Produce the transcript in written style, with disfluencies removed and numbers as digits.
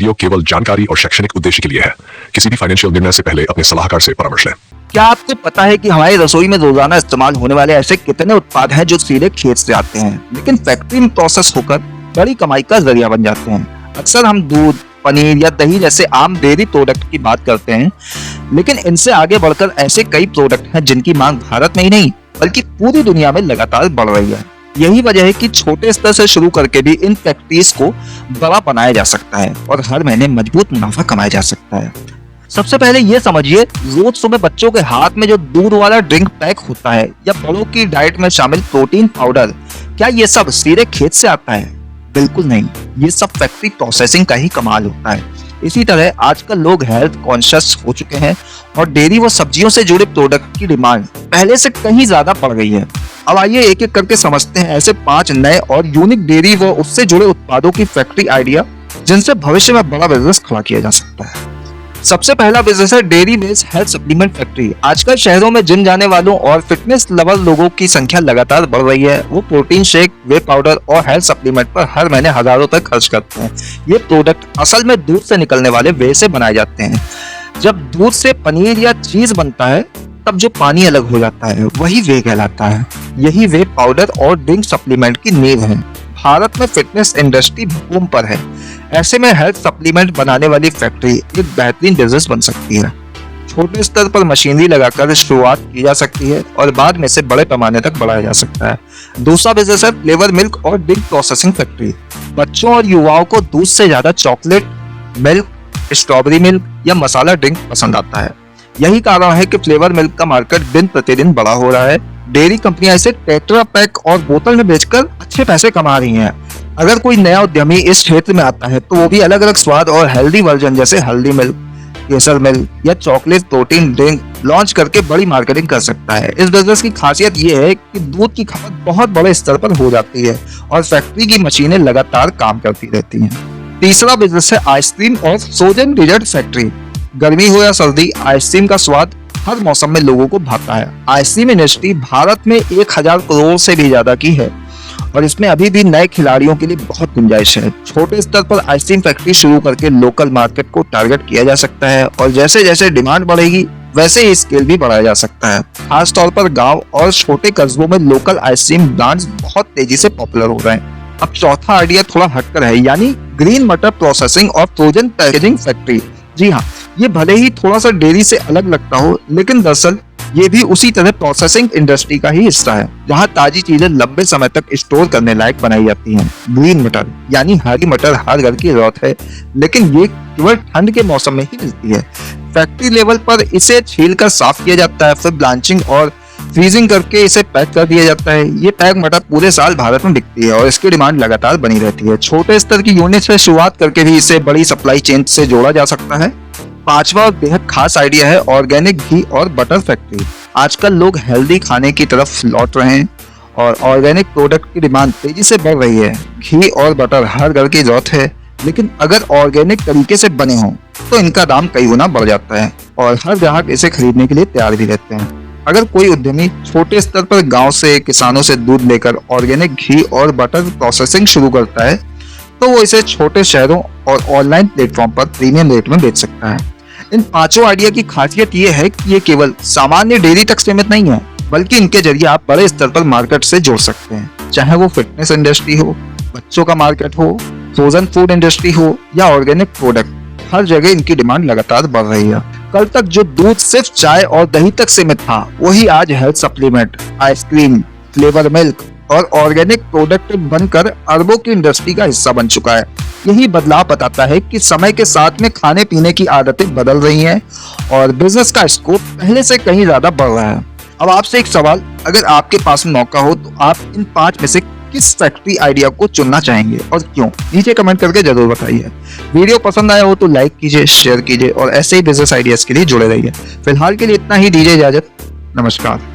Video केवल जानकारी और शैक्षणिक उद्देश्य के लिए है। किसी भी फाइनेंशियल निर्णय से पहले अपने सलाहकार से परामर्श लें। क्या आपको पता है कि हमारी रसोई में रोजाना इस्तेमाल होने वाले ऐसे कितने उत्पाद हैं जो सीधे खेत से आते हैं लेकिन फैक्ट्री में प्रोसेस होकर बड़ी कमाई का जरिया बन जाते हैं। अक्सर हम दूध, पनीर या दही जैसे आम डेयरी प्रोडक्ट की बात करते हैं, लेकिन इनसे आगे बढ़कर ऐसे कई प्रोडक्ट हैं जिनकी मांग भारत में ही नहीं बल्कि पूरी दुनिया में लगातार बढ़ रही है। यही वजह है कि छोटे स्तर से शुरू करके भी इन फैक्ट्रीज को बड़ा बनाया जा सकता है और हर महीने मजबूत मुनाफा कमाया जा सकता है। सबसे पहले ये समझिए, रोज सुबह बच्चों के हाथ में जो दूध वाला ड्रिंक पैक होता है या बड़ों की डाइट में शामिल प्रोटीन पाउडर, क्या ये सब सीधे खेत से आता है? बिल्कुल नहीं, ये सब फैक्ट्री प्रोसेसिंग का ही कमाल होता है। इसी तरह आजकल लोग हेल्थ कॉन्शियस हो चुके हैं और डेयरी व सब्जियों से जुड़े प्रोडक्ट की डिमांड पहले से कहीं ज्यादा बढ़ गई है। अब आइए एक एक करके समझते हैं ऐसे 5 नए और यूनिक डेयरी व उससे जुड़े उत्पादों की फैक्ट्री आइडिया जिनसे भविष्य में बड़ा बिजनेस खड़ा किया जा सकता है। सबसे पहला बिजनेस है dairy based health supplement factory. आजकल शहरों में जिम जाने वालों और फिटनेस लवर लोगों की संख्या लगातार बढ़ रही है। वो प्रोटीन शेक, वे पाउडर और हेल्थ सप्लीमेंट पर हर महीने हजारों तक खर्च करते हैं। ये प्रोडक्ट असल में दूध से निकलने वाले वे से बनाए जाते हैं। जब दूध से पनीर या चीज बनता है तब जो पानी अलग हो जाता है वही वे कहलाता है। यही वे पाउडर और ड्रिंक सप्लीमेंट की नींव है। भारत में फिटनेस इंडस्ट्री बूम पर है। ऐसे में हेल्थ सप्लीमेंट बनाने वाली फैक्ट्री एक बेहतरीन बिजनेस बन सकती है। छोटे स्तर पर मशीनरी लगाकर शुरुआत की जा सकती है और बाद में से बड़े पैमाने तक बढ़ाया जा सकता है। दूसरा बिजनेस है फ्लेवर मिल्क और ड्रिंक प्रोसेसिंग फैक्ट्री। बच्चों और युवाओं को दूध से ज्यादा चॉकलेट, मिल्क, स्ट्रॉबेरी मिल्क या मसाला ड्रिंक पसंद आता है। यही कारण है कि फ्लेवर मिल्क का मार्केट दिन प्रतिदिन बड़ा हो रहा है। डेयरी कंपनियां इसे टेट्रा पैक और बोतल में बेचकर अच्छे पैसे कमा रही हैं। अगर कोई नया उद्यमी इस क्षेत्र में आता है तो वो भी अलग अलग स्वाद और हेल्दी वर्जन जैसे हल्दी मिल्क, केसर मिल्क या चॉकलेट प्रोटीन ड्रिंक लॉन्च करके बड़ी मार्केटिंग कर सकता है। इस बिजनेस की खासियत ये है कि दूध की खपत बहुत बड़े स्तर पर हो जाती है और फैक्ट्री की मशीनें लगातार काम करती रहती हैं। तीसरा बिजनेस है आइसक्रीम और फ्रोजन डेजर्ट फैक्ट्री। गर्मी हो या सर्दी, आइसक्रीम का स्वाद हर मौसम में लोगों को भाता है। आइसक्रीम इंडस्ट्री भारत में 1000 करोड़ से भी ज्यादा की है और इसमें अभी भी नए खिलाड़ियों के लिए बहुत गुंजाइश है। छोटे स्तर पर आइसक्रीम फैक्ट्री शुरू करके लोकल मार्केट को टारगेट किया जा सकता है और जैसे जैसे डिमांड बढ़ेगी वैसे ही स्केल भी बढ़ाया जा सकता है। खास तौर पर गांव और छोटे कस्बों में लोकल आइसक्रीम ब्रांड्स बहुत तेजी से पॉपुलर हो रहे हैं। अब चौथा आइडिया थोड़ा हटकर है, यानी ग्रीन मटर प्रोसेसिंग और फ्रोजन पैकेजिंग फैक्ट्री। जी हाँ, ये भले ही थोड़ा सा डेयरी से अलग लगता हो, लेकिन दरअसल ये भी उसी तरह प्रोसेसिंग इंडस्ट्री का ही हिस्सा है, जहाँ ताजी चीजें लंबे समय तक स्टोर करने लायक बनाई जाती हैं। ग्रीन मटर यानी हरी मटर हर घर की जरूरत है, लेकिन ये केवल ठंड के मौसम में ही मिलती है। फैक्ट्री लेवल पर इसे छील कर साफ किया जाता है, फिर ब्लांचिंग और फ्रीजिंग करके इसे पैक कर दिया जाता है। ये पैक मटर पूरे साल भारत में बिकती है और इसकी डिमांड लगातार बनी रहती है। छोटे स्तर की यूनिट से शुरुआत करके भी इसे बड़ी सप्लाई चेन से जोड़ा जा सकता है। पांचवा और बेहद खास आइडिया है ऑर्गेनिक घी और बटर फैक्ट्री। आजकल लोग हेल्दी खाने की तरफ लौट रहे हैं और ऑर्गेनिक प्रोडक्ट की डिमांड तेजी से बढ़ रही है। घी और बटर हर घर की जरूरत है, लेकिन अगर ऑर्गेनिक तरीके से बने हों तो इनका दाम कई गुना बढ़ जाता है और हर ग्राहक इसे खरीदने के लिए तैयार भी रहते हैं। अगर कोई उद्यमी छोटे स्तर पर गांव से किसानों से दूध लेकर ऑर्गेनिक घी और बटर प्रोसेसिंग शुरू करता है तो वो इसे छोटे शहरों और ऑनलाइन प्लेटफॉर्म पर प्रीमियम रेट में बेच सकता है। इन पांचों आइडिया की खासियत ये है कि ये केवल सामान्य डेयरी तक सीमित नहीं है, बल्कि इनके जरिए आप बड़े स्तर पर मार्केट से जोड़ सकते हैं। चाहे वो फिटनेस इंडस्ट्री हो, बच्चों का मार्केट हो, फ्रोजन फूड इंडस्ट्री हो या ऑर्गेनिक प्रोडक्ट, हर जगह इनकी डिमांड लगातार बढ़ रही है। कल तक जो दूध सिर्फ चाय और दही तक सीमित था, वही आज health supplement, ice cream, flavour milk और ऑर्गेनिक प्रोडक्ट बनकर अरबों की इंडस्ट्री का हिस्सा बन चुका है। यही बदलाव बताता है कि समय के साथ में खाने पीने की आदतें बदल रही हैं और बिजनेस का स्कोप पहले से कहीं ज्यादा बढ़ रहा है। अब आपसे एक सवाल, अगर आपके पास मौका हो तो आप इन 5 में से किस फैक्ट्री आइडिया को चुनना चाहेंगे और क्यों? नीचे कमेंट करके जरूर बताइए। वीडियो पसंद आया हो तो लाइक कीजिए, शेयर कीजिए और ऐसे ही बिजनेस आइडियाज के लिए जुड़े रहिए। फिलहाल के लिए इतना ही, दीजिए इजाजत। नमस्कार।